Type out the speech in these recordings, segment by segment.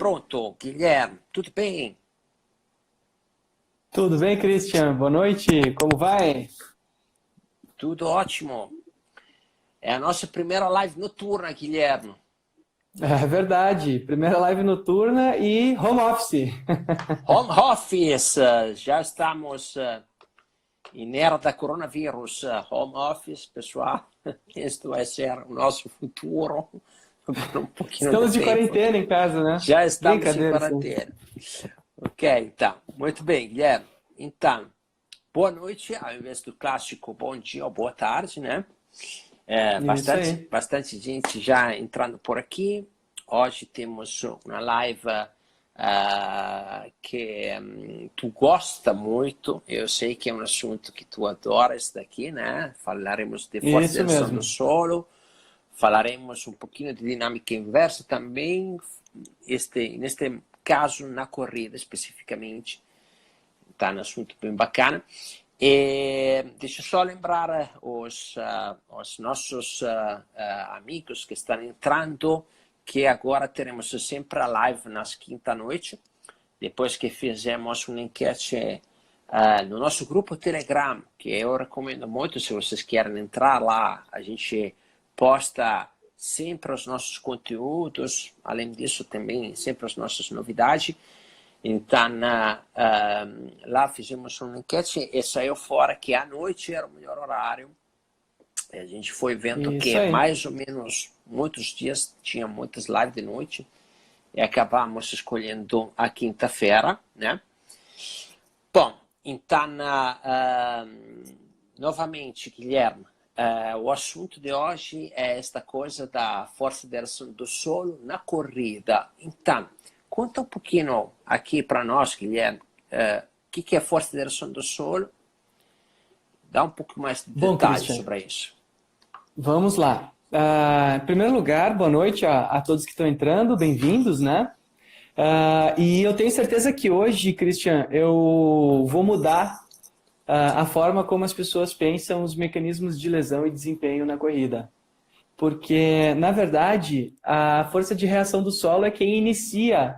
pronto, Guilherme, tudo bem? Tudo bem, Christian? Boa noite. Como vai? Tudo ótimo. É a nossa primeira live noturna, Guilherme. É verdade. Primeira live noturna e home office. Home office, já estamos em era da coronavírus. Home office, pessoal, este vai ser o nosso futuro por um pouquinho de Estamos de tempo. quarentena em casa, né? Já estamos em Brincadeira, sim. quarentena. Ok, então, muito bem, Guilherme. Então, boa noite, ao invés do clássico bom dia ou boa tarde, né? Isso aí. Bastante gente já entrando por aqui. Hoje temos uma live que tu gosta muito. Eu sei que é um assunto que tu adoras daqui, né? Falaremos de força de Isso ação do mesmo. solo, falaremos um pouquinho de dinâmica inversa também, neste caso na corrida especificamente. Tá um assunto bem bacana. E deixa eu só lembrar os nossos amigos que estão entrando que agora teremos sempre a live nas quinta-noite, depois que fizemos uma enquete no nosso grupo Telegram, que eu recomendo muito se vocês querem entrar lá. A gente posta sempre os nossos conteúdos, além disso também sempre as nossas novidades. Então, lá fizemos uma enquete e saiu fora que à noite era o melhor horário. A gente foi vendo Isso que aí. mais ou menos muitos dias tinha muitas lives de noite e acabamos escolhendo a quinta-feira, né? Bom, então, novamente, Guilherme, o assunto de hoje é esta coisa da força de ação do solo na corrida. Então, conta um pouquinho aqui para nós, Guilherme, o que é a força de ação do solo. Dá um pouco mais de Bom, detalhes Christian, sobre isso. vamos lá. Em primeiro lugar, boa noite a todos que estão entrando, bem-vindos, né? E eu tenho certeza que hoje, Christian, eu vou mudar a forma como as pessoas pensam os mecanismos de lesão e desempenho na corrida. Porque, na verdade, a força de reação do solo é quem inicia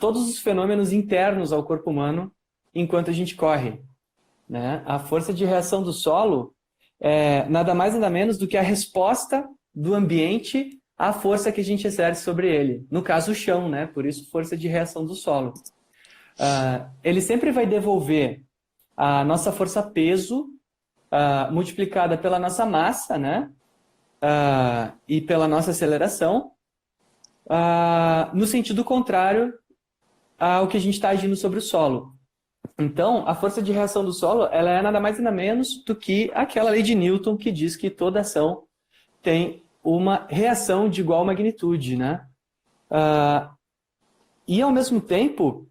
todos os fenômenos internos ao corpo humano enquanto a gente corre, né? A força de reação do solo é nada mais nada menos do que a resposta do ambiente à força que a gente exerce sobre ele. No caso, o chão, né? Por isso, força de reação do solo. Ele sempre vai devolver a nossa força-peso multiplicada pela nossa massa, né? E pela nossa aceleração, no sentido contrário ao que a gente está agindo sobre o solo. Então, a força de reação do solo ela é nada mais nada menos do que aquela lei de Newton que diz que toda ação tem uma reação de igual magnitude, né? E, ao mesmo tempo,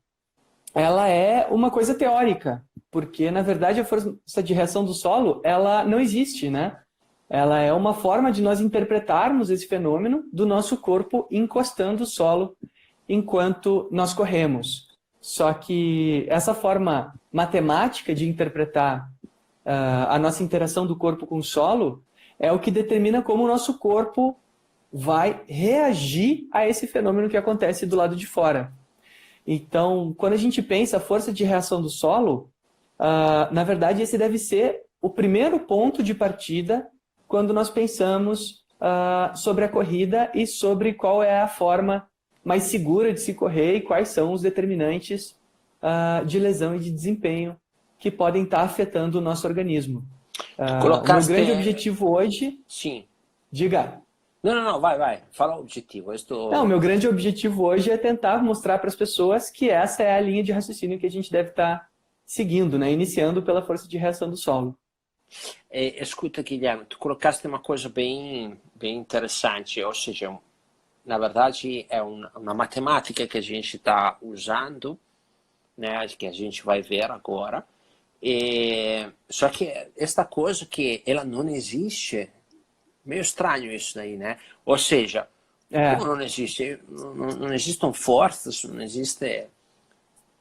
ela é uma coisa teórica, porque, na verdade, a força de reação do solo ela não existe, né? Ela é uma forma de nós interpretarmos esse fenômeno do nosso corpo encostando o solo enquanto nós corremos. Só que essa forma matemática de interpretar a nossa interação do corpo com o solo é o que determina como o nosso corpo vai reagir a esse fenômeno que acontece do lado de fora. Então, quando a gente pensa a força de reação do solo, na verdade, esse deve ser o primeiro ponto de partida quando nós pensamos sobre a corrida e sobre qual é a forma mais segura de se correr e quais são os determinantes de lesão e de desempenho que podem estar afetando o nosso organismo. Tu O meu grande colocaste... objetivo hoje... Sim. Diga. Não, vai. Fala o objetivo. Eu Não, o estou... meu grande objetivo hoje é tentar mostrar para as pessoas que essa é a linha de raciocínio que a gente deve estar seguindo, né? Iniciando pela força de reação do solo. Escuta, Guilherme, tu colocaste uma coisa bem interessante, ou seja, na verdade é uma matemática que a gente está usando, né, que a gente vai ver agora, só que esta coisa que ela não existe, meio estranho isso daí, né? Ou seja, como É, não existe? Não existem forças, não existe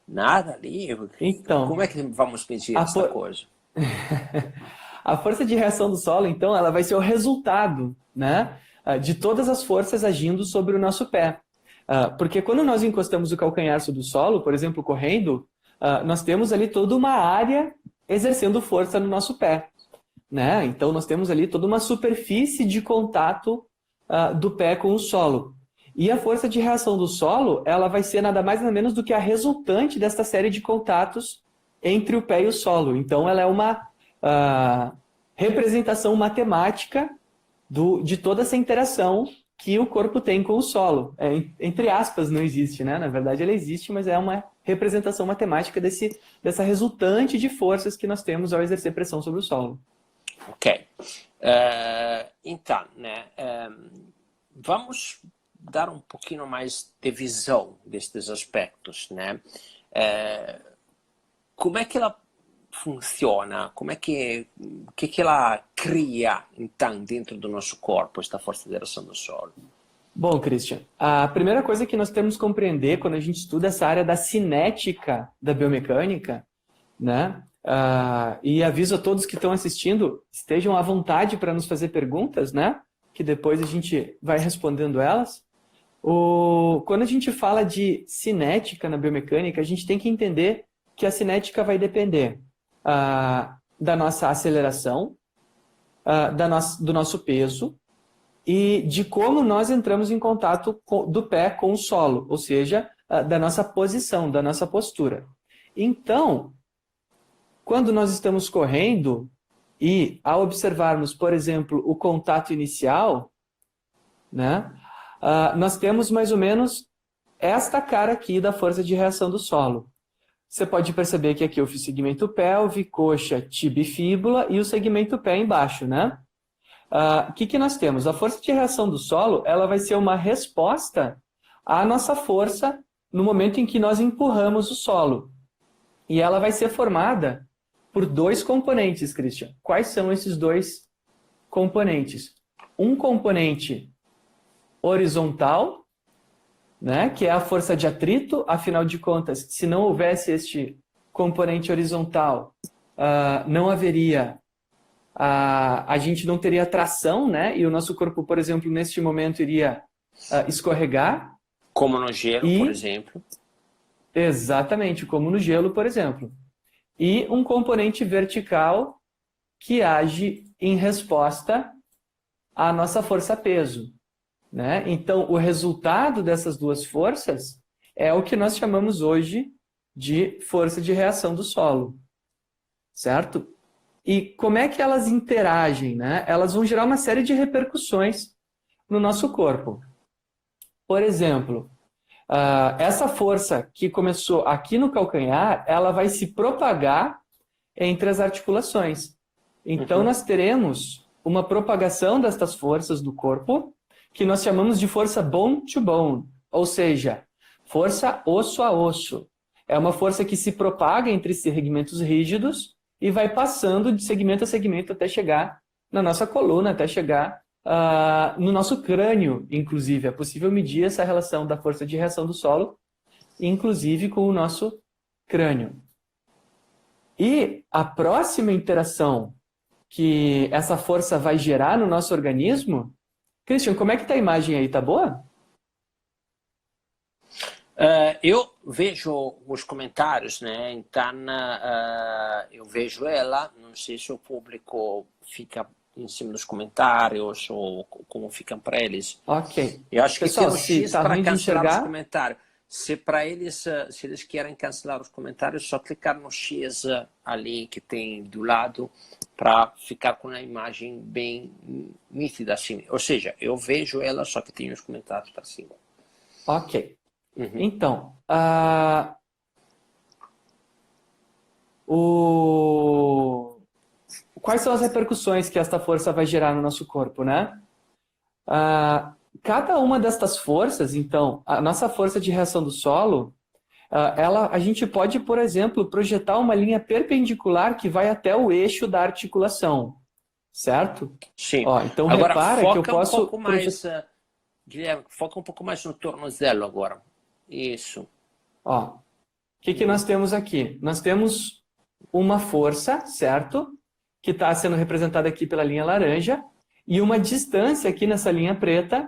nada ali. Como então, é que vamos medir a, esta for- coisa? a força de reação do solo, então, ela vai ser o resultado, né, de todas as forças agindo sobre o nosso pé. Porque quando nós encostamos o calcanhar sobre o solo, por exemplo, correndo, nós temos ali toda uma área exercendo força no nosso pé, né? Então, nós temos ali toda uma superfície de contato do pé com o solo. E a força de reação do solo, ela vai ser nada mais nada menos do que a resultante desta série de contatos entre o pé e o solo. Então, ela é uma representação matemática de toda essa interação que o corpo tem com o solo. Entre aspas, não existe, né? Na verdade, ela existe, mas é uma representação matemática dessa resultante de forças que nós temos ao exercer pressão sobre o solo. Ok. Então, né, vamos dar um pouquinho mais de visão destes aspectos, né? Como é que ela funciona? Como é que ela cria, então, dentro do nosso corpo, esta força de reação do solo? Bom, Christian, a primeira coisa que nós temos que compreender quando a gente estuda essa área da cinética da biomecânica, né? E aviso a todos que estão assistindo, estejam à vontade para nos fazer perguntas, né? Que depois a gente vai respondendo elas. Quando a gente fala de cinética na biomecânica, a gente tem que entender que a cinética vai depender da nossa aceleração, do nosso peso e de como nós entramos em contato do pé com o solo, ou seja, da nossa posição, da nossa postura. Então, quando nós estamos correndo e ao observarmos, por exemplo, o contato inicial, né, nós temos mais ou menos esta cara aqui da força de reação do solo. Você pode perceber que aqui eu fiz segmento pelve, coxa, tíbia e fíbula e o segmento pé embaixo, né? O que nós temos? A força de reação do solo, ela vai ser uma resposta à nossa força no momento em que nós empurramos o solo. E ela vai ser formada por dois componentes, Christian. Quais são esses dois componentes? Um componente horizontal, né, que é a força de atrito. Afinal de contas, se não houvesse este componente horizontal, não haveria, a gente não teria tração, né, e o nosso corpo, por exemplo, neste momento iria escorregar. Como no gelo, por exemplo. Exatamente, como no gelo, por exemplo. E um componente vertical que age em resposta à nossa força-peso, né? Então, o resultado dessas duas forças é o que nós chamamos hoje de força de reação do solo, certo? E como é que elas interagem, né? Elas vão gerar uma série de repercussões no nosso corpo. Por exemplo, essa força que começou aqui no calcanhar, ela vai se propagar entre as articulações. Então, nós teremos uma propagação destas forças do corpo, que nós chamamos de força bone to bone, ou seja, força osso a osso. É uma força que se propaga entre segmentos rígidos e vai passando de segmento a segmento até chegar na nossa coluna, até chegar no nosso crânio, inclusive. É possível medir essa relação da força de reação do solo, inclusive com o nosso crânio. E a próxima interação que essa força vai gerar no nosso organismo... Christian, como é que está a imagem aí? Tá boa? Eu vejo os comentários, né? Então, eu vejo ela. Não sei se o público fica em cima dos comentários ou como ficam para eles. Ok. Eu acho que Pessoal, tem um se X tá para ruim de cancelar os enxergar... comentários. Se para eles, se eles querem cancelar os comentários, só clicar no X ali que tem do lado para ficar com a imagem bem nítida assim. Ou seja, eu vejo ela, só que tem os comentários para cima. Ok. Então, quais são as repercussões que esta força vai gerar no nosso corpo, né? Cada uma destas forças, então, a nossa força de reação do solo, a gente pode, por exemplo, projetar uma linha perpendicular que vai até o eixo da articulação, certo? Sim. Então, agora, repara foca que eu posso... um pouco mais, Guilherme, foca um pouco mais no tornozelo agora. Isso. O que nós temos aqui? Nós temos uma força, certo? Que está sendo representada aqui pela linha laranja, e uma distância aqui nessa linha preta,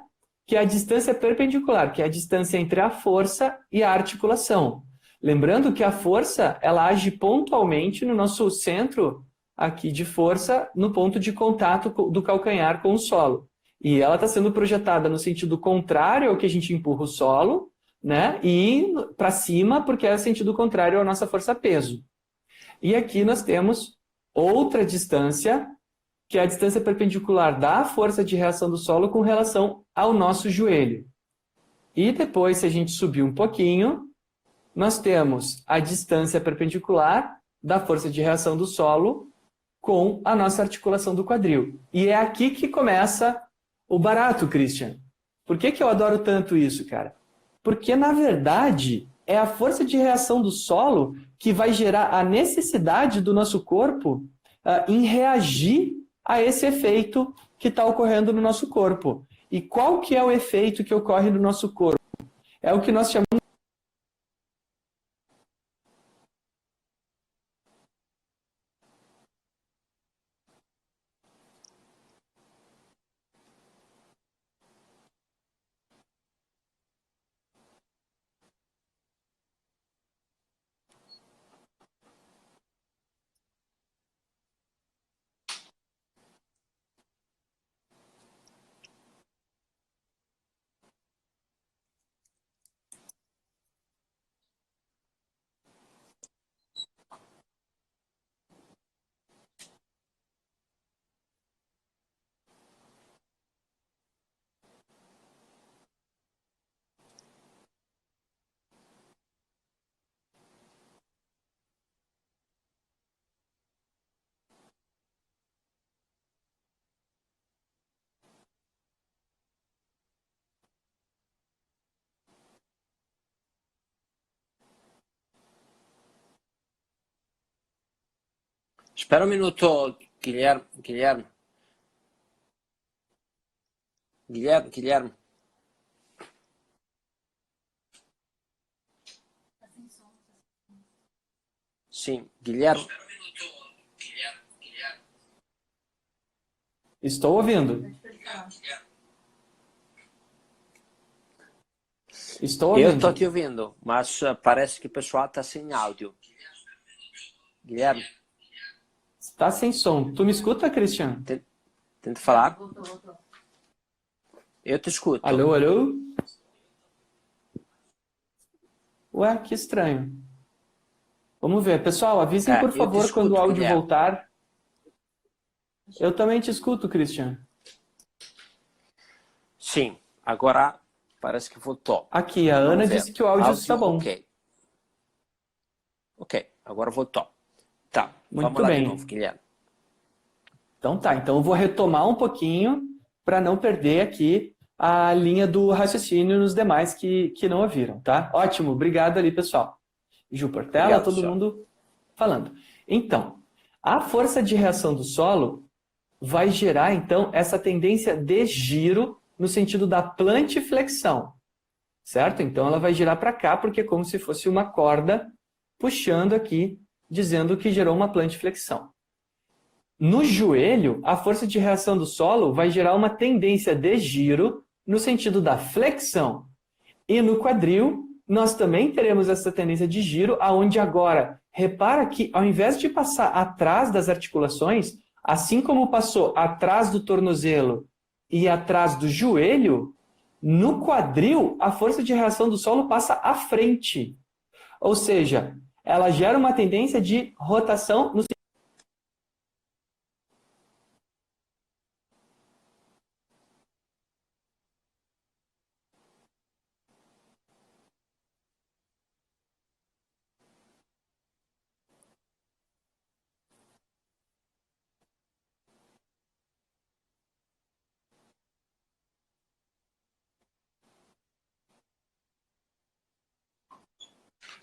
que é a distância perpendicular, que é a distância entre a força e a articulação. Lembrando que a força, ela age pontualmente no nosso centro aqui de força, no ponto de contato do calcanhar com o solo. E ela está sendo projetada no sentido contrário ao que a gente empurra o solo, né? E para cima, porque é o sentido contrário à nossa força-peso. E aqui nós temos outra distância, que é a distância perpendicular da força de reação do solo com relação ao nosso joelho. E depois, se a gente subir um pouquinho, nós temos a distância perpendicular da força de reação do solo com a nossa articulação do quadril. E é aqui que começa o barato, Christian. Por que que eu adoro tanto isso, cara? Porque, na verdade, é a força de reação do solo que vai gerar a necessidade do nosso corpo em reagir a esse efeito que está ocorrendo no nosso corpo. E qual que é o efeito que ocorre no nosso corpo? É o que nós chamamos. Espera um minuto, Guilherme. Guilherme. Sim, Guilherme. Estou ouvindo. Estou Eu ouvindo. estou te ouvindo, mas parece que o pessoal está sem áudio. Guilherme, Está sem som. Tu me escuta, Christian? tenta falar. Eu te escuto. Alô, alô? Ué, que estranho. Vamos ver. Pessoal, avisem, por Eu te favor, escuto, quando o áudio Guilherme. voltar. Eu também te escuto, Christian. Sim, agora parece que voltou. Aqui, a Ana disse que o áudio está bom. Ok, agora voltou. Tá, Muito vamos lá bem. de novo, Guilherme. Então tá, então eu vou retomar um pouquinho para não perder aqui a linha do raciocínio nos demais que não ouviram, tá? Ótimo, obrigado ali, pessoal. Ju Portela, Obrigado, todo senhor. mundo falando. Então, a força de reação do solo vai gerar, então, essa tendência de giro no sentido da plantiflexão, certo? Então, ela vai girar para cá, porque é como se fosse uma corda puxando aqui, dizendo que gerou uma plantiflexão. No joelho, a força de reação do solo vai gerar uma tendência de giro no sentido da flexão. E no quadril, nós também teremos essa tendência de giro, aonde agora, repara que ao invés de passar atrás das articulações, assim como passou atrás do tornozelo e atrás do joelho, no quadril, a força de reação do solo passa à frente. Ou seja, ela gera uma tendência de rotação no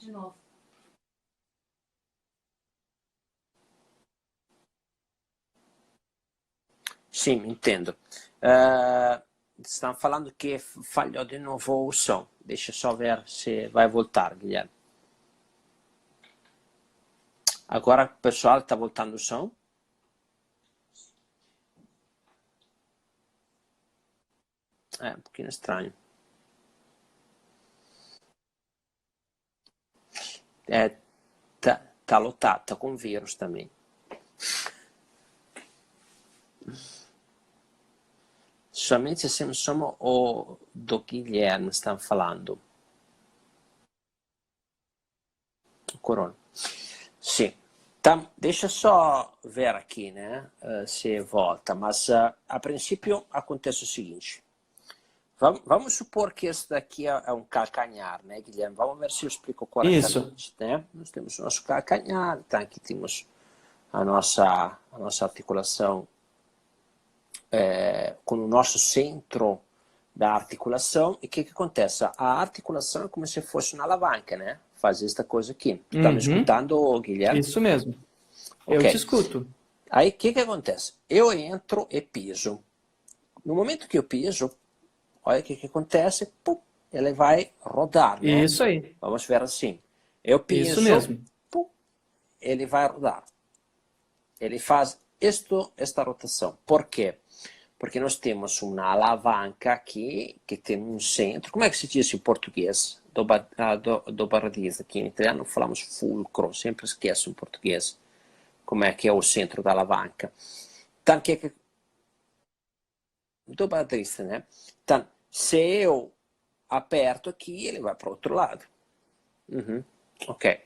De novo. Sim, entendo. Estão falando que falhou de novo o som. Deixa eu só ver se vai voltar, Guilherme. Agora o pessoal está voltando o som. É um pouquinho estranho. Tá lotado, tá com vírus também. Somente se somos o do Guilherme estão falando. Corona. Sim. Tá, deixa só ver aqui, né? Se volta. Mas a princípio acontece o seguinte. Vamos supor que esse daqui é um calcanhar, né, Guilherme? Vamos ver se eu explico corretamente. Né? Nós temos o nosso calcanhar, tá? Aqui temos a nossa articulação com o nosso centro da articulação. E o que acontece? A articulação é como se fosse uma alavanca, né? Faz esta coisa aqui. Tu tá me escutando, Guilherme? Isso mesmo. Okay. Eu te escuto. Aí o que acontece? Eu entro e piso. No momento que eu piso, olha o que acontece, pum, ele vai rodar, né? Isso aí. Vamos ver assim. Eu piso, isso mesmo. Pum, ele vai rodar. Ele faz esta rotação. Por quê? Porque nós temos uma alavanca aqui, que tem um centro. Como é que se diz em português? Do bardiz. Aqui em italiano falamos fulcro. Sempre esqueço em português como é que é o centro da alavanca. Então, do bardiz, né? Então, se eu aperto aqui, ele vai para o outro lado. Ok.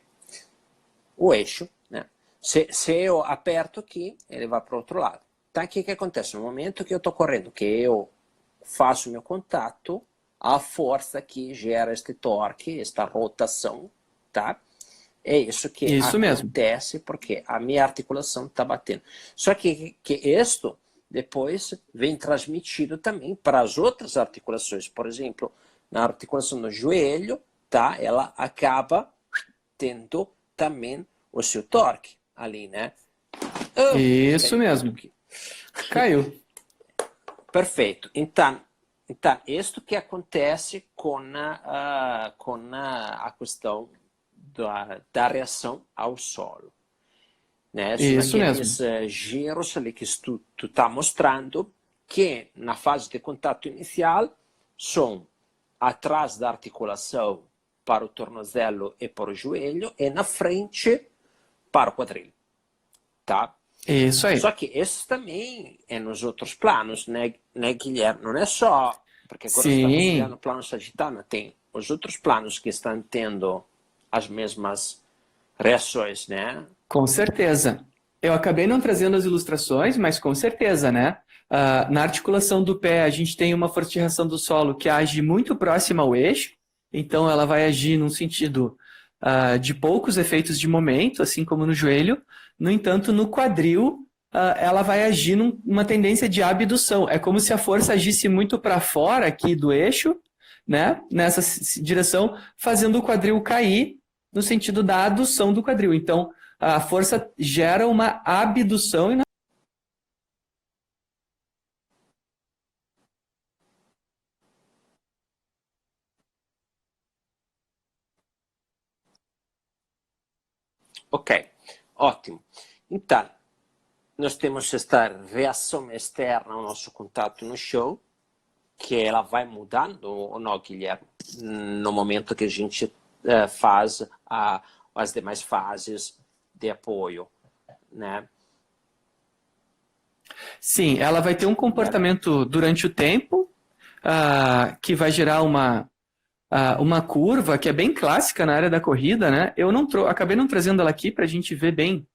O eixo, né? Se eu aperto aqui, ele vai para o outro lado. Então, o que acontece? No momento que eu estou correndo, que eu faço o meu contato, a força que gera este torque, esta rotação, tá? É isso que acontece porque a minha articulação está batendo. Só que isto depois vem transmitido também para as outras articulações. Por exemplo, na articulação do joelho, tá? Ela acaba tendo também o seu torque ali, né? Isso mesmo. Caiu. Perfeito. Então, isto que acontece com a questão da reação ao solo. Né? Isso mesmo. Esses giros ali que tu está mostrando, que na fase de contato inicial são atrás da articulação para o tornozelo e para o joelho e na frente para o quadril. Tá? Isso aí. Só que esse também é nos outros planos, né, Guilherme? Não é só, porque agora estamos vendo no plano sagitário, tem os outros planos que estão tendo as mesmas reações, né? Com certeza. Eu acabei não trazendo as ilustrações, mas com certeza, né? Na articulação do pé, a gente tem uma força de reação do solo que age muito próxima ao eixo, então ela vai agir num sentido de poucos efeitos de momento, assim como no joelho. No entanto, no quadril, ela vai agir numa tendência de abdução. É como se a força agisse muito para fora aqui do eixo, né? Nessa direção, fazendo o quadril cair no sentido da adução do quadril. Então, a força gera uma abdução e Ok, ótimo. Então, nós temos esta reação externa ao nosso contato no show, que ela vai mudando ou não, Guilherme, no momento que a gente faz as demais fases de apoio, né? Sim, ela vai ter um comportamento durante o tempo que vai gerar uma curva que é bem clássica na área da corrida, né? Eu acabei não trazendo ela aqui para a gente ver bem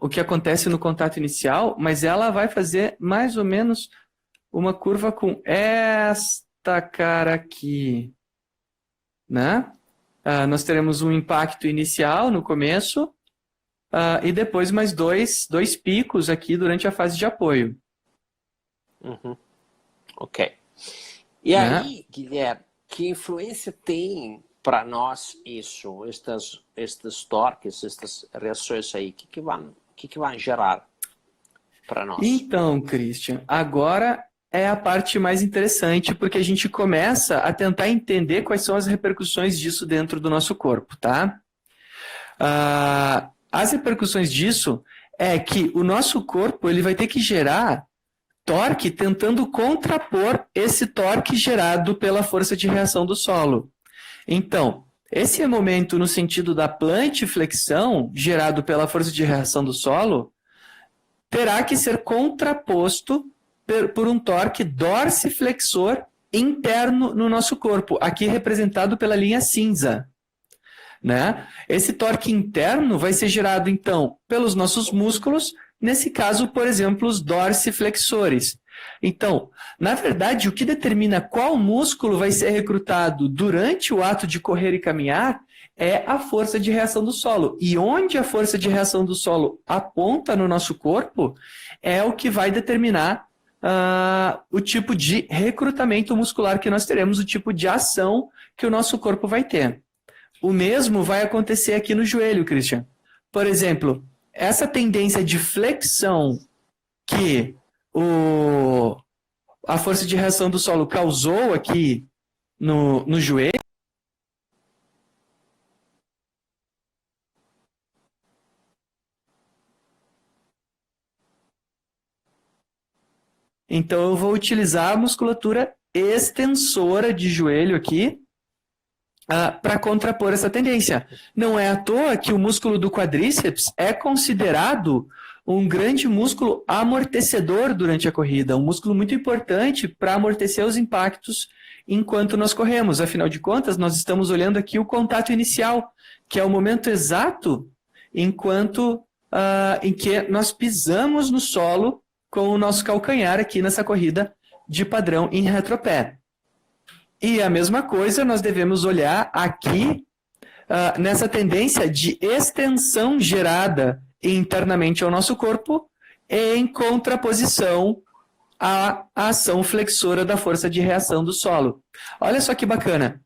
o que acontece no contato inicial, mas ela vai fazer mais ou menos uma curva com esta cara aqui, né? Nós teremos um impacto inicial no começo e depois mais dois picos aqui durante a fase de apoio. Ok. E aí, Guilherme, que influência tem para nós isso, estes torques, estas reações aí? O que vão gerar para nós? Então, Christian, agora é a parte mais interessante, porque a gente começa a tentar entender quais são as repercussões disso dentro do nosso corpo, tá? As repercussões disso é que o nosso corpo ele vai ter que gerar torque tentando contrapor esse torque gerado pela força de reação do solo. Então, esse momento no sentido da plantiflexão, gerado pela força de reação do solo, terá que ser contraposto por um torque dorsiflexor interno no nosso corpo, aqui representado pela linha cinza. Né? Esse torque interno vai ser gerado, então, pelos nossos músculos, nesse caso, por exemplo, os dorsiflexores. Então, na verdade, o que determina qual músculo vai ser recrutado durante o ato de correr e caminhar é a força de reação do solo. E onde a força de reação do solo aponta no nosso corpo é o que vai determinar o tipo de recrutamento muscular que nós teremos, o tipo de ação que o nosso corpo vai ter. O mesmo vai acontecer aqui no joelho, Christian. Por exemplo, essa tendência de flexão que a força de reação do solo causou aqui no joelho, então eu vou utilizar a musculatura extensora de joelho aqui para contrapor essa tendência. Não é à toa que o músculo do quadríceps é considerado um grande músculo amortecedor durante a corrida, um músculo muito importante para amortecer os impactos enquanto nós corremos. Afinal de contas, nós estamos olhando aqui o contato inicial, que é o momento exato em que nós pisamos no solo com o nosso calcanhar aqui nessa corrida de padrão em retropé. E a mesma coisa nós devemos olhar aqui nessa tendência de extensão gerada internamente ao nosso corpo em contraposição à ação flexora da força de reação do solo. Olha só que bacana.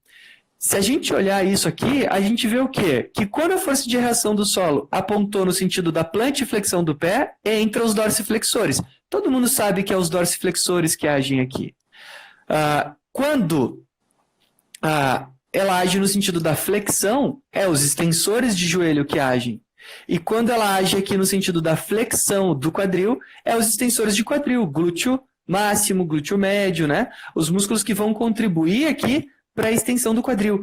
Se a gente olhar isso aqui, a gente vê o quê? Que quando a força de reação do solo apontou no sentido da plantiflexão do pé, entra os dorsiflexores. Todo mundo sabe que é os dorsiflexores que agem aqui. Quando ela age no sentido da flexão, é os extensores de joelho que agem. E quando ela age aqui no sentido da flexão do quadril, é os extensores de quadril, glúteo máximo, glúteo médio, né? Os músculos que vão contribuir aqui para a extensão do quadril.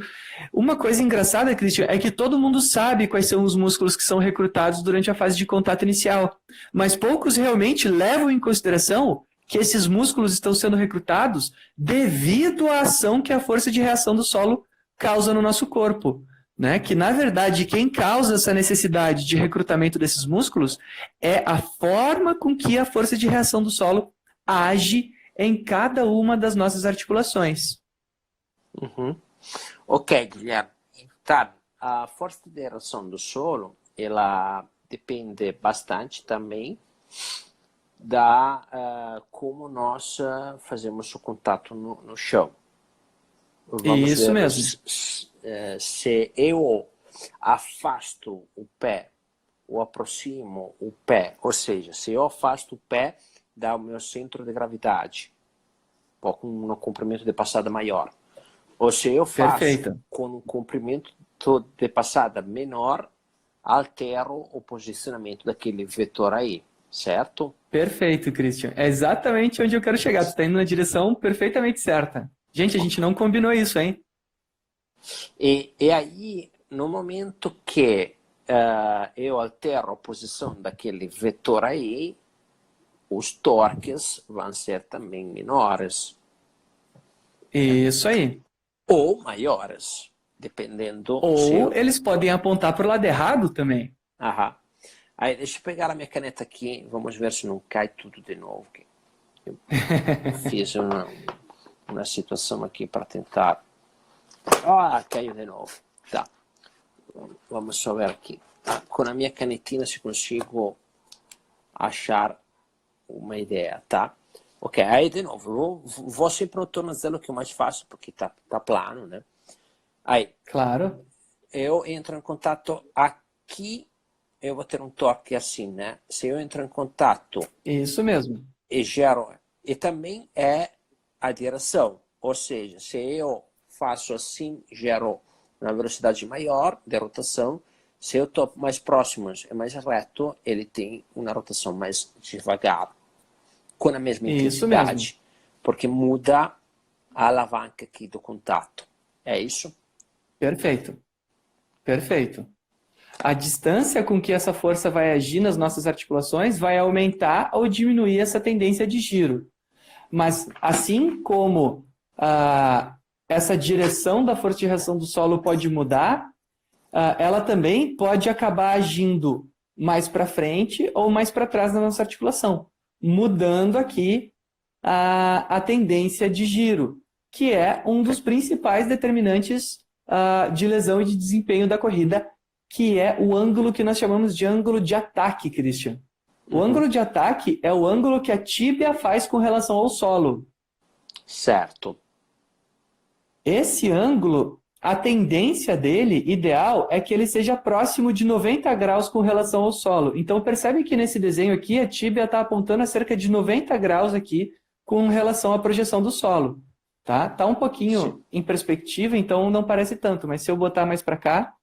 Uma coisa engraçada, Christian, é que todo mundo sabe quais são os músculos que são recrutados durante a fase de contato inicial, mas poucos realmente levam em consideração que esses músculos estão sendo recrutados devido à ação que a força de reação do solo causa no nosso corpo. Né? Que, na verdade, quem causa essa necessidade de recrutamento desses músculos é a forma com que a força de reação do solo age em cada uma das nossas articulações. Uhum. Ok, Guilherme. Então, a força de reação do solo, ela depende bastante também da como nós fazemos o contato no chão. Vamos Isso ver mesmo. se eu afasto o pé ou aproximo o pé, ou seja, se eu afasto o pé do meu centro de gravidade, ou com um comprimento de passada maior, ou se eu faço com um comprimento de passada menor, altero o posicionamento daquele vetor aí, certo? Perfeito, Christian. É exatamente onde eu quero chegar. Você está indo na direção perfeitamente certa. Gente, a gente não combinou isso, hein? E aí, no momento que eu altero a posição daquele vetor aí, os torques vão ser também menores. Isso aí. Ou maiores, dependendo... Ou eles podem apontar para o lado errado também. Aham. Aí, deixa eu pegar a minha caneta aqui, vamos ver se não cai tudo de novo. Eu fiz uma situação aqui para tentar... caiu de novo. Tá. Vamos só ver aqui. Com a minha canetinha se consigo achar uma ideia, tá? Ok, aí de novo, vou sempre no tornozelo que é o mais fácil, porque tá plano, né? Aí, claro. Eu entro em contato aqui, eu vou ter um torque assim, né? Se eu entro em contato... Isso mesmo. E gero... E também é a direção, ou seja, se eu faço assim, gero uma velocidade maior de rotação. Se eu estou mais próximo e mais reto, ele tem uma rotação mais devagar. com a mesma Isso mesmo. intensidade, porque muda a alavanca aqui do contato. É isso? Perfeito. Perfeito. A distância com que essa força vai agir nas nossas articulações vai aumentar ou diminuir essa tendência de giro. Mas assim como essa direção da força de reação do solo pode mudar, ela também pode acabar agindo mais para frente ou mais para trás na nossa articulação, mudando aqui a tendência de giro, que é um dos principais determinantes de lesão e de desempenho da corrida, que é o ângulo que nós chamamos de ângulo de ataque, Christian. O ângulo de ataque é o ângulo que a tíbia faz com relação ao solo. Certo. Esse ângulo, a tendência dele, ideal, é que ele seja próximo de 90 graus com relação ao solo. Então percebe que nesse desenho aqui, a tíbia está apontando a cerca de 90 graus aqui com relação à projeção do solo. Tá um pouquinho em perspectiva, então não parece tanto, mas se eu botar mais para cá,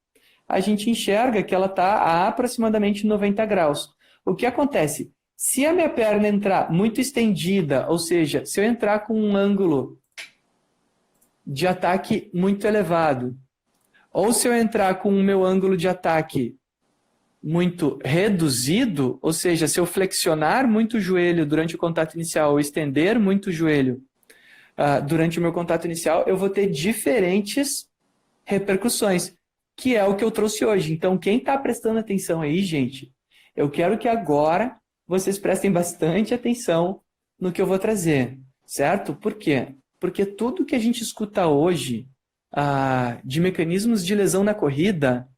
a gente enxerga que ela está a aproximadamente 90 graus. O que acontece? Se a minha perna entrar muito estendida, ou seja, se eu entrar com um ângulo de ataque muito elevado, ou se eu entrar com o meu ângulo de ataque muito reduzido, ou seja, se eu flexionar muito o joelho durante o contato inicial ou estender muito o joelho durante o meu contato inicial, eu vou ter diferentes repercussões, que é o que eu trouxe hoje. Então, quem está prestando atenção aí, gente, eu quero que agora vocês prestem bastante atenção no que eu vou trazer, certo? Por quê? Porque tudo que a gente escuta hoje de mecanismos de lesão na corrida,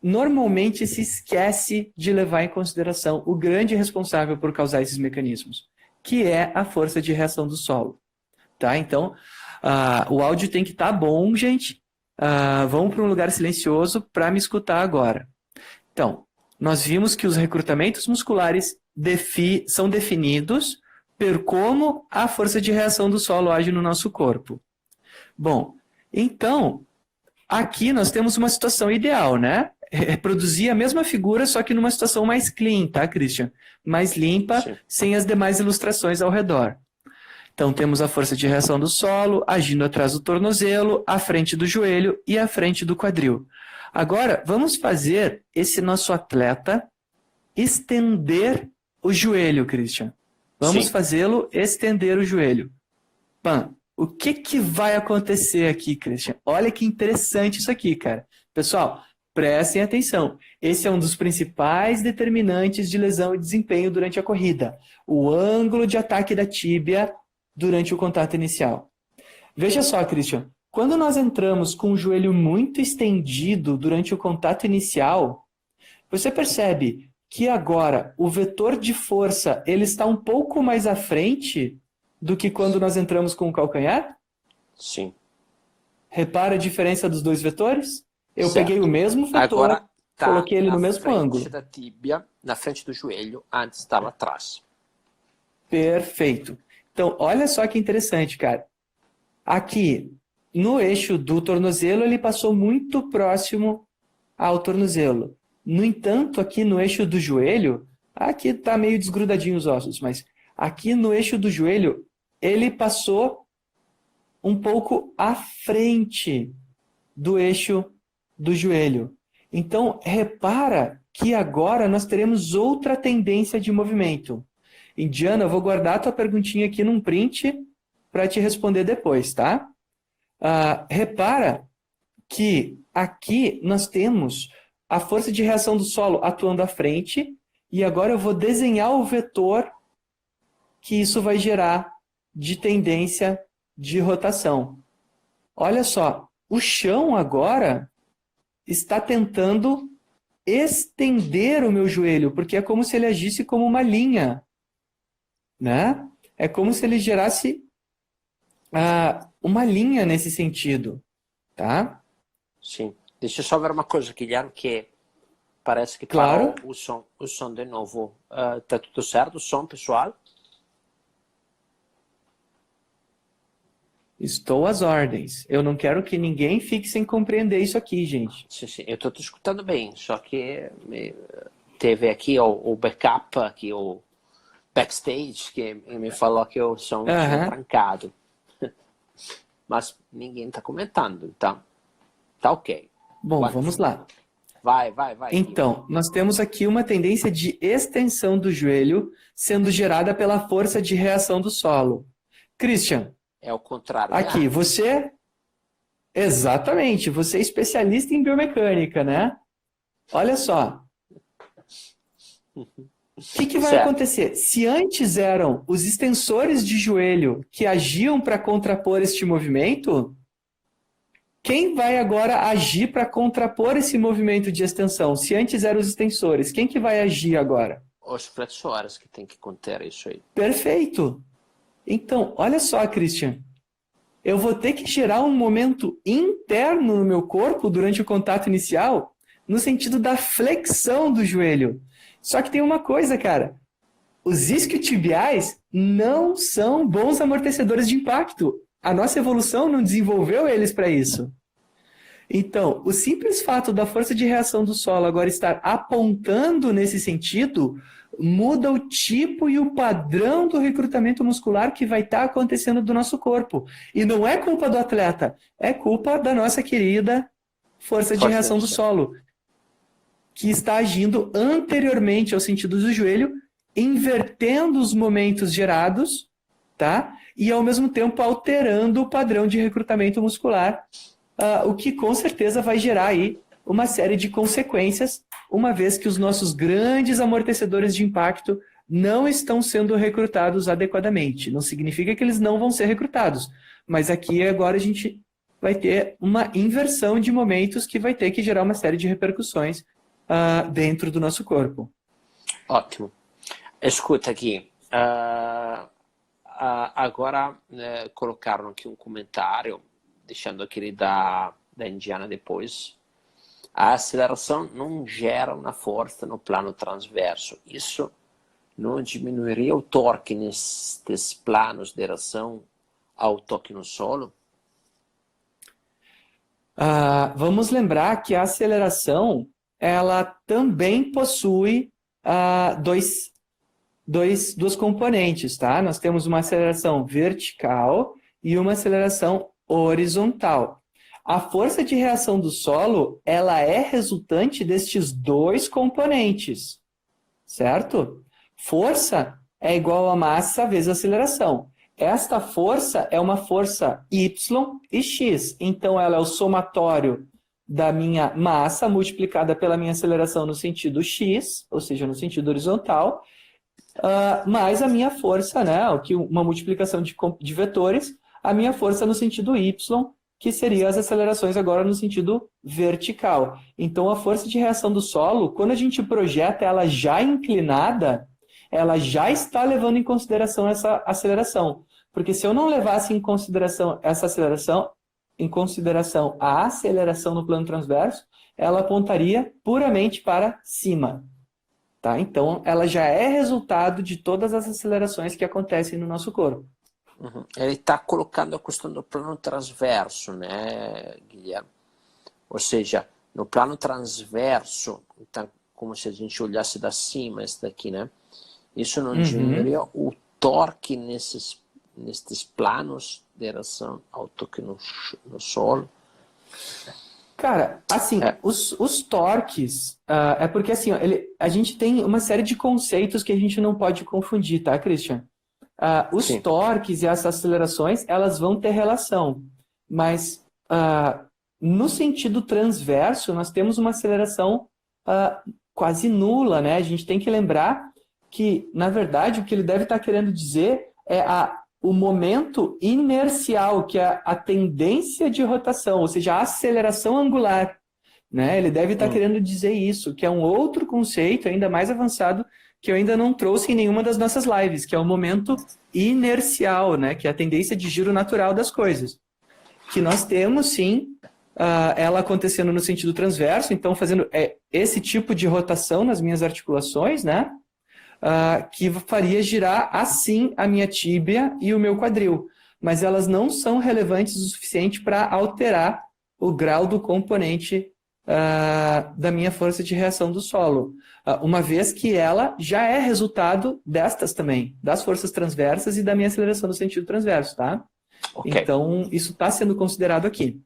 normalmente se esquece de levar em consideração o grande responsável por causar esses mecanismos, que é a força de reação do solo. Tá? Então, o áudio tem que estar bom, gente. Vamos para um lugar silencioso para me escutar agora. Então, nós vimos que os recrutamentos musculares são definidos por como a força de reação do solo age no nosso corpo. Bom, então, aqui nós temos uma situação ideal, né? Reproduzir a mesma figura, só que numa situação mais clean, tá, Christian? Mais limpa, sim, sem as demais ilustrações ao redor. Então, temos a força de reação do solo agindo atrás do tornozelo, à frente do joelho e à frente do quadril. Agora, vamos fazer esse nosso atleta estender o joelho, Christian. Vamos fazê-lo estender o joelho. O que vai acontecer aqui, Christian? Olha que interessante isso aqui, cara. Pessoal, prestem atenção. Esse é um dos principais determinantes de lesão e desempenho durante a corrida. O ângulo de ataque da tíbia durante o contato inicial. Veja só, Christian. Quando nós entramos com o joelho muito estendido durante o contato inicial, você percebe que agora o vetor de força ele está um pouco mais à frente do que quando nós entramos com o calcanhar? Sim. Repara a diferença dos dois vetores? Eu peguei o mesmo vetor, agora coloquei ele no mesmo ângulo. Da tíbia, na frente do joelho, antes estava atrás. Perfeito. Então, olha só que interessante, cara. Aqui, no eixo do tornozelo, ele passou muito próximo ao tornozelo. No entanto, aqui no eixo do joelho, aqui está meio desgrudadinho os ossos, mas aqui no eixo do joelho, ele passou um pouco à frente do eixo do joelho. Então, repara que agora nós teremos outra tendência de movimento. Indiana, eu vou guardar a tua perguntinha aqui num print para te responder depois, tá? Repara que aqui nós temos a força de reação do solo atuando à frente e agora eu vou desenhar o vetor que isso vai gerar de tendência de rotação. Olha só, o chão agora está tentando estender o meu joelho, porque é como se ele agisse como uma linha, né? É como se ele gerasse uma linha nesse sentido, tá? Sim. Deixa eu só ver uma coisa, Guilherme, que parece que claro. Parou o som de novo. Tá tudo certo o som, pessoal? Estou às ordens. Eu não quero que ninguém fique sem compreender isso aqui, gente. Sim. Eu estou te escutando bem, só que teve aqui o backup, aqui backstage que me falou que eu sou um tio trancado. Mas ninguém está comentando, então tá ok. Bom, vamos lá. Vai. Então, nós temos aqui uma tendência de extensão do joelho sendo gerada pela força de reação do solo. Christian. É o contrário. Aqui, você... Exatamente, você é especialista em biomecânica, né? Olha só. O que vai acontecer? Se antes eram os extensores de joelho que agiam para contrapor este movimento, quem vai agora agir para contrapor esse movimento de extensão? Se antes eram os extensores, quem que vai agir agora? Os flexores que tem que conter isso aí. Perfeito. Então, olha só, Christian. Eu vou ter que gerar um momento interno no meu corpo durante o contato inicial, no sentido da flexão do joelho. Só que tem uma coisa, cara. Os isquiotibiais não são bons amortecedores de impacto. A nossa evolução não desenvolveu eles para isso. Então, o simples fato da força de reação do solo agora estar apontando nesse sentido muda o tipo e o padrão do recrutamento muscular que vai estar acontecendo do nosso corpo. E não é culpa do atleta, é culpa da nossa querida força de reação do solo, que está agindo anteriormente ao sentido do joelho, invertendo os momentos gerados, tá? E ao mesmo tempo alterando o padrão de recrutamento muscular, o que com certeza vai gerar aí uma série de consequências, uma vez que os nossos grandes amortecedores de impacto não estão sendo recrutados adequadamente. Não significa que eles não vão ser recrutados, mas aqui agora a gente vai ter uma inversão de momentos que vai ter que gerar uma série de repercussões dentro do nosso corpo. Ótimo. Escuta aqui, agora colocaram aqui um comentário, deixando aquele da Indiana depois. A aceleração não gera uma força no plano transverso. Isso não diminuiria o torque nestes planos de reação ao toque no solo? Vamos lembrar que a aceleração ela também possui duas componentes, tá? Nós temos uma aceleração vertical e uma aceleração horizontal. A força de reação do solo, ela é resultante destes dois componentes, certo? Força é igual a massa vezes aceleração. Esta força é uma força Y e X, então ela é o somatório da minha massa multiplicada pela minha aceleração no sentido X, ou seja, no sentido horizontal, mais a minha força, né, uma multiplicação de vetores, a minha força no sentido Y, que seria as acelerações agora no sentido vertical. Então, a força de reação do solo, quando a gente projeta ela já inclinada, ela já está levando em consideração essa aceleração. Porque se eu não levasse em consideração essa aceleração, em consideração a aceleração no plano transverso, ela apontaria puramente para cima. Tá? Então, ela já é resultado de todas as acelerações que acontecem no nosso corpo. Uhum. Ele está colocando a questão do plano transverso, né, Guilherme? Ou seja, no plano transverso, então, como se a gente olhasse da cima, esse daqui, né? Isso não diminuiria o torque nestes planos de reação ao toque no solo? Cara, assim, os torques, é porque assim, ó, a gente tem uma série de conceitos que a gente não pode confundir, tá, Christian? Os torques e as acelerações, elas vão ter relação, mas no sentido transverso, nós temos uma aceleração quase nula, né? A gente tem que lembrar que, na verdade, o que ele deve estar querendo dizer é o momento inercial, que é a tendência de rotação, ou seja, a aceleração angular, né? Ele deve estar querendo dizer isso, que é um outro conceito ainda mais avançado que eu ainda não trouxe em nenhuma das nossas lives, que é o momento inercial, né? Que é a tendência de giro natural das coisas. Que nós temos, sim, ela acontecendo no sentido transverso, então fazendo esse tipo de rotação nas minhas articulações, né? Que faria girar assim a minha tíbia e o meu quadril. Mas elas não são relevantes o suficiente para alterar o grau do componente da minha força de reação do solo, uma vez que ela já é resultado destas também, das forças transversas e da minha aceleração no sentido transverso, tá? Ok. Então, isso está sendo considerado aqui.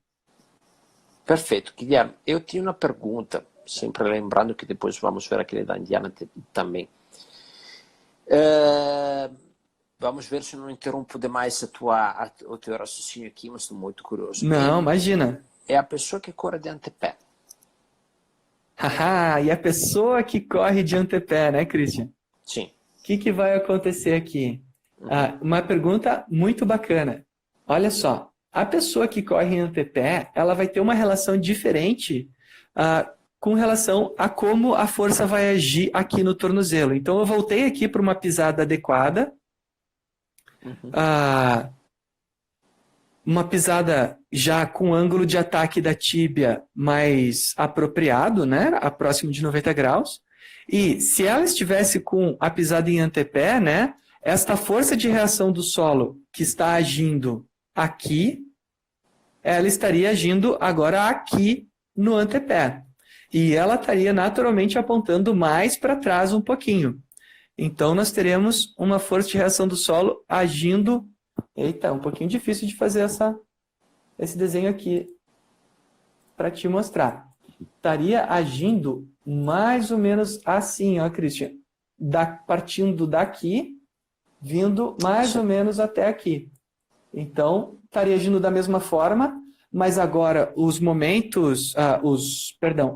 Perfeito. Guilherme, eu tinha uma pergunta, sempre lembrando que depois vamos ver aquele da Indiana também. Vamos ver se não interrompo demais o teu raciocínio aqui, mas estou muito curioso. Não, imagina. É a pessoa que corre de antepé. Haha, e a pessoa que corre de antepé, né, Christian? Sim. O que vai acontecer aqui? Uma pergunta muito bacana. Olha só, a pessoa que corre em antepé, ela vai ter uma relação diferente com relação a como a força vai agir aqui no tornozelo. Então, eu voltei aqui para uma pisada adequada. Uma pisada já com ângulo de ataque da tíbia mais apropriado, né, próximo de 90 graus. E se ela estivesse com a pisada em antepé, né, esta força de reação do solo que está agindo aqui, ela estaria agindo agora aqui no antepé. E ela estaria naturalmente apontando mais para trás um pouquinho. Então, nós teremos uma força de reação do solo agindo... Eita, um pouquinho difícil de fazer esse desenho aqui para te mostrar. Estaria agindo mais ou menos assim, ó, Christian. Partindo daqui, vindo mais ou menos até aqui. Então, estaria agindo da mesma forma, mas agora os momentos,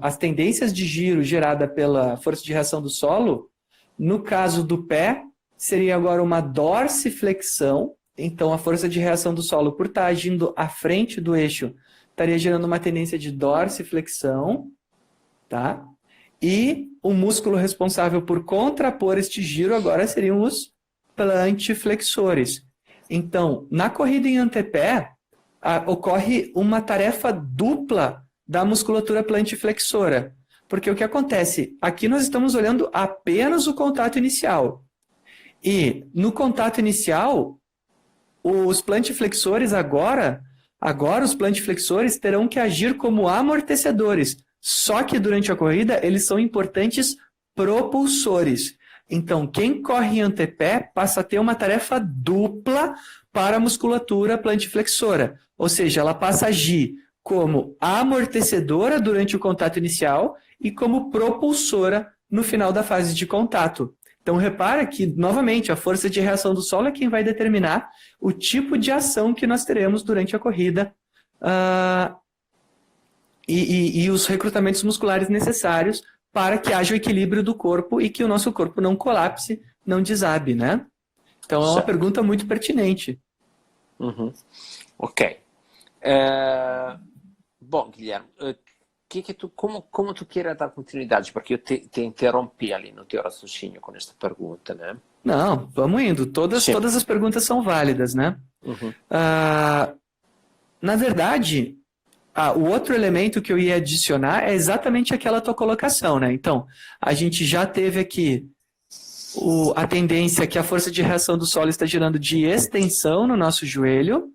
as tendências de giro gerada pela força de reação do solo, no caso do pé, seria agora uma dorsiflexão. Então, a força de reação do solo, por estar agindo à frente do eixo, estaria gerando uma tendência de dorsiflexão, tá? E o músculo responsável por contrapor este giro agora seriam os plantiflexores. Então, na corrida em antepé, ocorre uma tarefa dupla da musculatura plantiflexora. Porque o que acontece? Aqui nós estamos olhando apenas o contato inicial. E no contato inicial, os plantiflexores agora os plantiflexores terão que agir como amortecedores. Só que durante a corrida, eles são importantes propulsores. Então, quem corre em antepé passa a ter uma tarefa dupla para a musculatura plantiflexora. Ou seja, ela passa a agir como amortecedora durante o contato inicial e como propulsora no final da fase de contato. Então, repara que, novamente, a força de reação do solo é quem vai determinar o tipo de ação que nós teremos durante a corrida e os recrutamentos musculares necessários para que haja o equilíbrio do corpo e que o nosso corpo não colapse, não desabe, né? Então, é uma pergunta muito pertinente. Ok. Bom, Guilherme, como tu queira dar continuidade? Porque eu te interrompi ali no teu raciocínio com esta pergunta, né? Não, vamos indo. Todas as perguntas são válidas, né? Na verdade, o outro elemento que eu ia adicionar é exatamente aquela tua colocação, né? Então, a gente já teve aqui a tendência que a força de reação do solo está gerando de extensão no nosso joelho,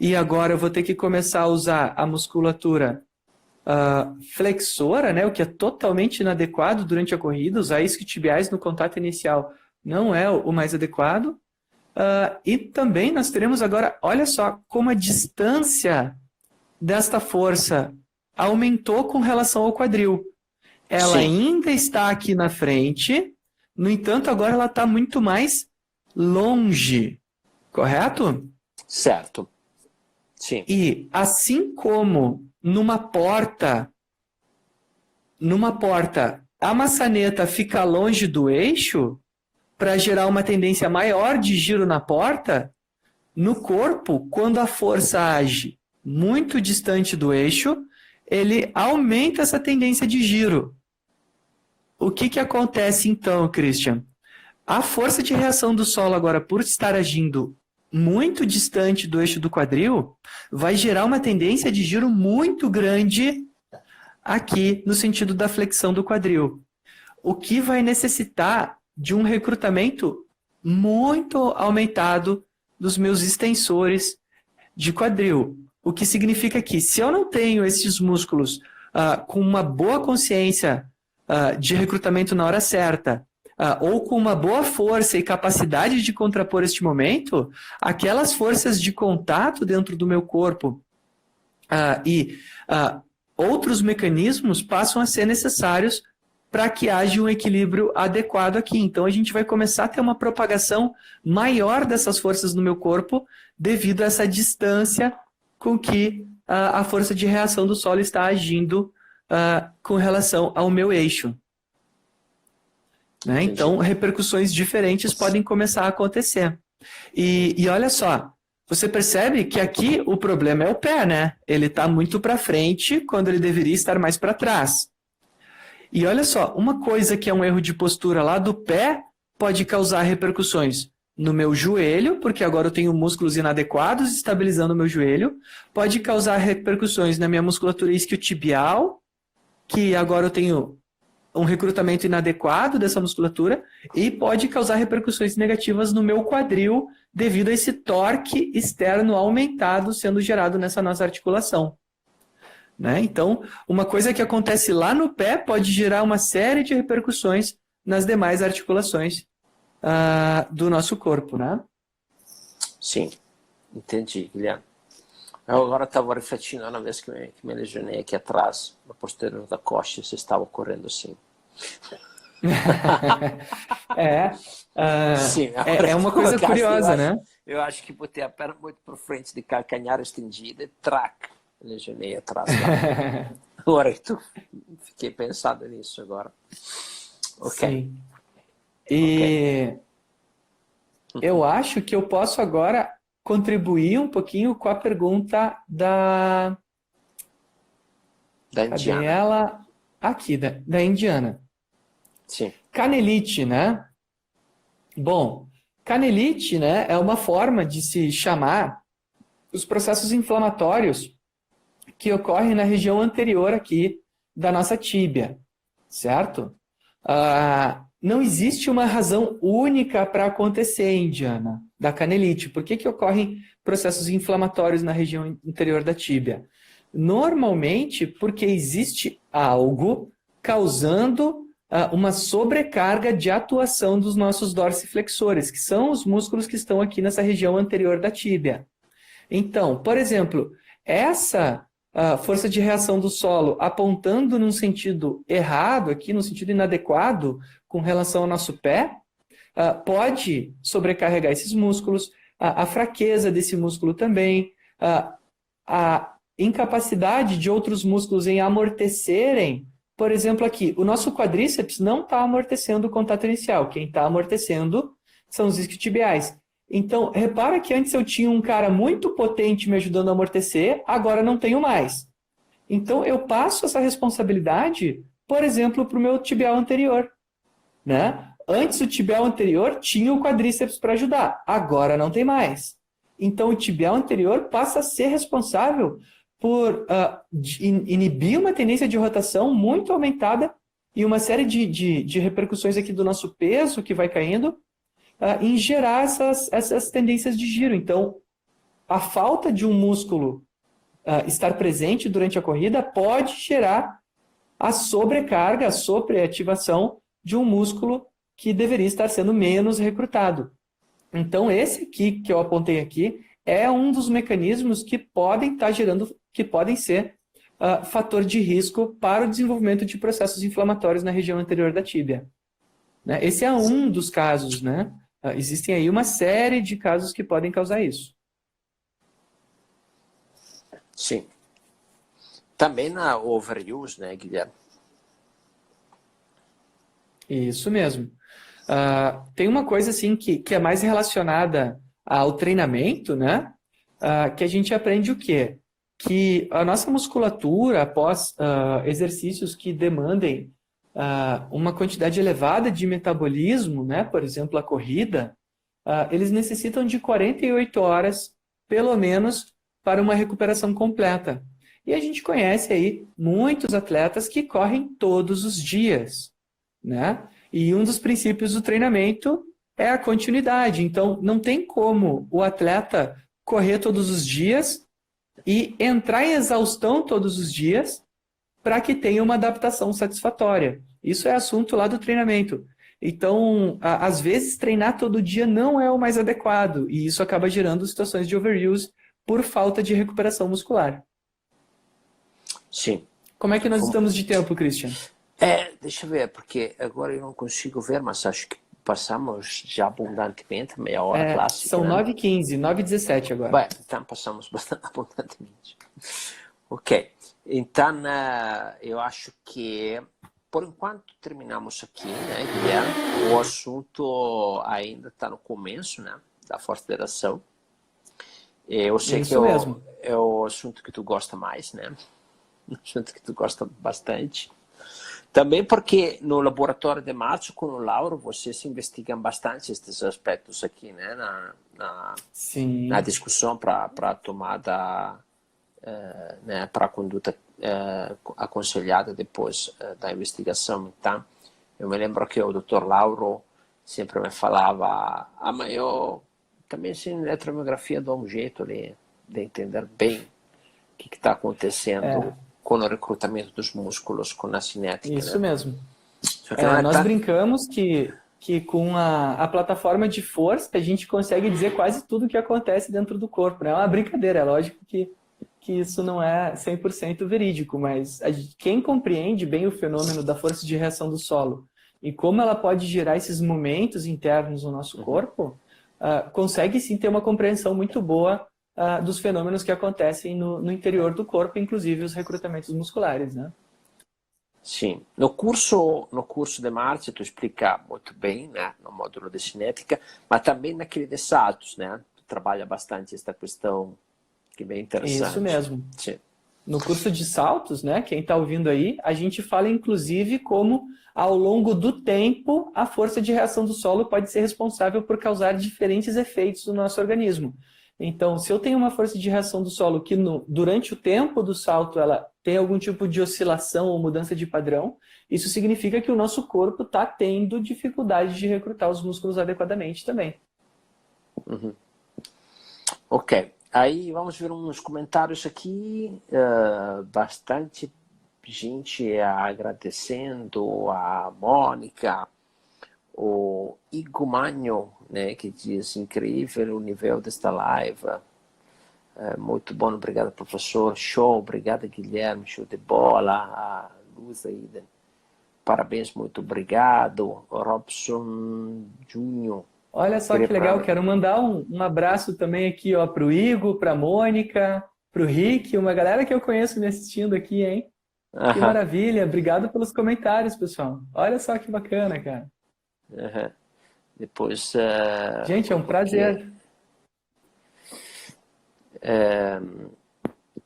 e agora eu vou ter que começar a usar a musculatura flexora, né, o que é totalmente inadequado durante a corrida. Usar isquiotibiais no contato inicial não é o mais adequado. E também nós teremos agora, olha só, como a distância desta força aumentou com relação ao quadril. Ela ainda está aqui na frente, no entanto, agora ela está muito mais longe, correto? Certo. Sim. E assim como numa porta, a maçaneta fica longe do eixo para gerar uma tendência maior de giro na porta, no corpo, quando a força age muito distante do eixo, ele aumenta essa tendência de giro. O que acontece então, Christian? A força de reação do solo agora, por estar agindo muito distante do eixo do quadril, vai gerar uma tendência de giro muito grande aqui no sentido da flexão do quadril. O que vai necessitar de um recrutamento muito aumentado dos meus extensores de quadril. O que significa que se eu não tenho esses músculos com uma boa consciência de recrutamento na hora certa, ou com uma boa força e capacidade de contrapor este momento, aquelas forças de contato dentro do meu corpo e outros mecanismos passam a ser necessários para que haja um equilíbrio adequado aqui. Então, a gente vai começar a ter uma propagação maior dessas forças no meu corpo devido a essa distância com que a força de reação do solo está agindo com relação ao meu eixo. Né? Então, repercussões diferentes podem começar a acontecer. E olha só, você percebe que aqui o problema é o pé, né? Ele está muito para frente quando ele deveria estar mais para trás. E olha só, uma coisa que é um erro de postura lá do pé pode causar repercussões no meu joelho, porque agora eu tenho músculos inadequados estabilizando o meu joelho. Pode causar repercussões na minha musculatura isquiotibial, que agora eu tenho um recrutamento inadequado dessa musculatura, e pode causar repercussões negativas no meu quadril devido a esse torque externo aumentado sendo gerado nessa nossa articulação. Né? Então, uma coisa que acontece lá no pé pode gerar uma série de repercussões nas demais articulações do nosso corpo, né? Sim, entendi, Guilherme. Eu agora estava refletindo na vez que me lesionei aqui atrás, na posterior da coxa, você estava correndo assim. Sim, é uma coisa curiosa, né? Eu acho que botei a perna muito para frente, de calcanhar estendida e traca. Lesionei atrás lá. Agora que tu fiquei pensando nisso agora. Ok. Sim. E eu acho que eu posso agora contribuir um pouquinho com a pergunta da Indiana. Cadê ela? Aqui, da Indiana. Sim. Canelite, né? Bom, canelite, né, é uma forma de se chamar os processos inflamatórios que ocorrem na região anterior aqui da nossa tíbia, certo? Não existe uma razão única para acontecer, Indiana, da canelite. Por que ocorrem processos inflamatórios na região interior da tíbia? Normalmente porque existe algo causando uma sobrecarga de atuação dos nossos dorsiflexores, que são os músculos que estão aqui nessa região anterior da tíbia. Então, por exemplo, essa força de reação do solo apontando num sentido errado, aqui no sentido inadequado com relação ao nosso pé, pode sobrecarregar esses músculos, a fraqueza desse músculo também, a incapacidade de outros músculos em amortecerem. Por exemplo, aqui, o nosso quadríceps não está amortecendo o contato inicial. Quem está amortecendo são os isquiotibiais. Então, repara que antes eu tinha um cara muito potente me ajudando a amortecer, agora não tenho mais. Então, eu passo essa responsabilidade, por exemplo, para o meu tibial anterior. Né? Antes, o tibial anterior tinha o quadríceps para ajudar, agora não tem mais. Então, o tibial anterior passa a ser responsável por inibir uma tendência de rotação muito aumentada e uma série de repercussões aqui do nosso peso que vai caindo, em gerar essas tendências de giro. Então, a falta de um músculo estar presente durante a corrida pode gerar a sobrecarga, a sobreativação de um músculo que deveria estar sendo menos recrutado. Então, esse aqui que eu apontei aqui é um dos mecanismos que podem estar gerando, que podem ser fator de risco para o desenvolvimento de processos inflamatórios na região anterior da tíbia. Né? Esse é um dos casos, né? Existem aí uma série de casos que podem causar isso. Sim. Também na overuse, né, Guilherme? Isso mesmo. Tem uma coisa assim que é mais relacionada ao treinamento, né? Que a gente aprende o quê? Que a nossa musculatura, após exercícios que demandem uma quantidade elevada de metabolismo, né? Por exemplo, a corrida, eles necessitam de 48 horas, pelo menos, para uma recuperação completa. E a gente conhece aí muitos atletas que correm todos os dias, né? E um dos princípios do treinamento é a continuidade. Então, não tem como o atleta correr todos os dias e entrar em exaustão todos os dias para que tenha uma adaptação satisfatória. Isso é assunto lá do treinamento. Então, às vezes, treinar todo dia não é o mais adequado, e isso acaba gerando situações de overuse por falta de recuperação muscular. Sim. Como é que nós estamos de tempo, Christian? Deixa eu ver, porque agora eu não consigo ver, mas acho que passamos já abundantemente, meia hora clássica. São né? 9h15, 9h17 agora. Bem, então passamos bastante abundantemente. Ok, então eu acho que por enquanto terminamos aqui, né, Guilherme? O assunto ainda está no começo, né, da Força Federação. Eu sei Isso mesmo. É o assunto que tu gosta mais, né? Um assunto que tu gosta bastante. Também porque no laboratório de Márcio com o Lauro, vocês investigam bastante esses aspectos aqui, né? Na discussão para a tomada, né? Para a conduta aconselhada depois da investigação. Então, eu me lembro que o Dr. Lauro sempre me falava, mas eu também sem eletromiografia dou um jeito de entender bem o que está acontecendo com o recrutamento dos músculos, com a cinética. Isso né? mesmo. Nós brincamos que com a plataforma de força a gente consegue dizer quase tudo o que acontece dentro do corpo. Né? É uma brincadeira, é lógico que isso não é 100% verídico, mas quem compreende bem o fenômeno da força de reação do solo e como ela pode gerar esses momentos internos no nosso corpo, consegue sim ter uma compreensão muito boa dos fenômenos que acontecem no interior do corpo, inclusive os recrutamentos musculares, né? Sim. No curso de Márcio, tu explica muito bem, né, no módulo de cinética, mas também naquele de saltos, né? Tu trabalha bastante esta questão, que é bem interessante. Isso mesmo. Sim. No curso de saltos, né, quem está ouvindo aí, a gente fala inclusive como, ao longo do tempo, a força de reação do solo pode ser responsável por causar diferentes efeitos no nosso organismo. Então, se eu tenho uma força de reação do solo que durante o tempo do salto ela tem algum tipo de oscilação ou mudança de padrão, isso significa que o nosso corpo está tendo dificuldade de recrutar os músculos adequadamente também. Uhum. Ok. Aí vamos ver uns comentários aqui, bastante gente agradecendo, a Mônica, o Igumanho, né, que diz incrível o nível desta live, muito bom, obrigado professor, show, obrigado Guilherme, show de bola, a Luz aí, parabéns, muito obrigado, Robson Júnior. Olha só que legal, quero mandar um abraço também aqui para o Igor, para a Mônica, para o Rick, uma galera que eu conheço me assistindo aqui, hein? Que maravilha, obrigado pelos comentários, pessoal. Olha só que bacana, cara. Depois... Gente, é um prazer.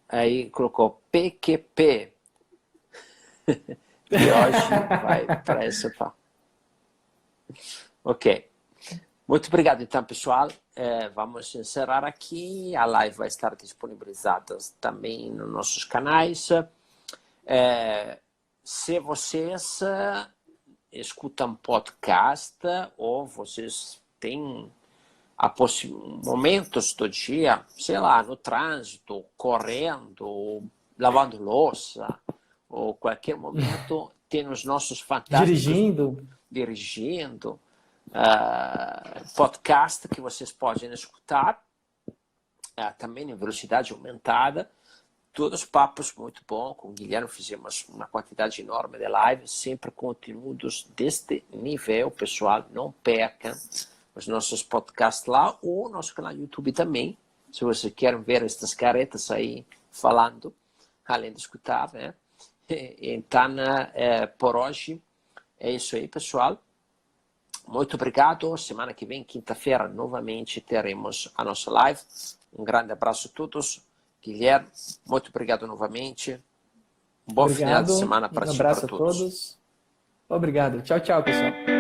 Aí colocou PQP. E hoje vai para essa... Ok. Muito obrigado, então, pessoal. Vamos encerrar aqui. A live vai estar disponibilizada também nos nossos canais. Se vocês escutam podcast ou vocês têm momentos do dia, sei lá, no trânsito, correndo, lavando louça, ou qualquer momento, tem os nossos fantásticos... Dirigindo. Podcast que vocês podem escutar também em velocidade aumentada, todos papos muito bons, com o Guilherme fizemos uma quantidade enorme de lives, sempre conteúdos deste nível, pessoal, não percam os nossos podcasts lá, ou nosso canal YouTube também, se vocês querem ver estas caretas aí falando, além de escutar, né? Então, por hoje, é isso aí, pessoal. Muito obrigado. Semana que vem, quinta-feira, novamente teremos a nossa live. Um grande abraço a todos. Guilherme, muito obrigado novamente. Um bom final de semana para ti e para todos. Um abraço a todos. Obrigado. Tchau, tchau, pessoal.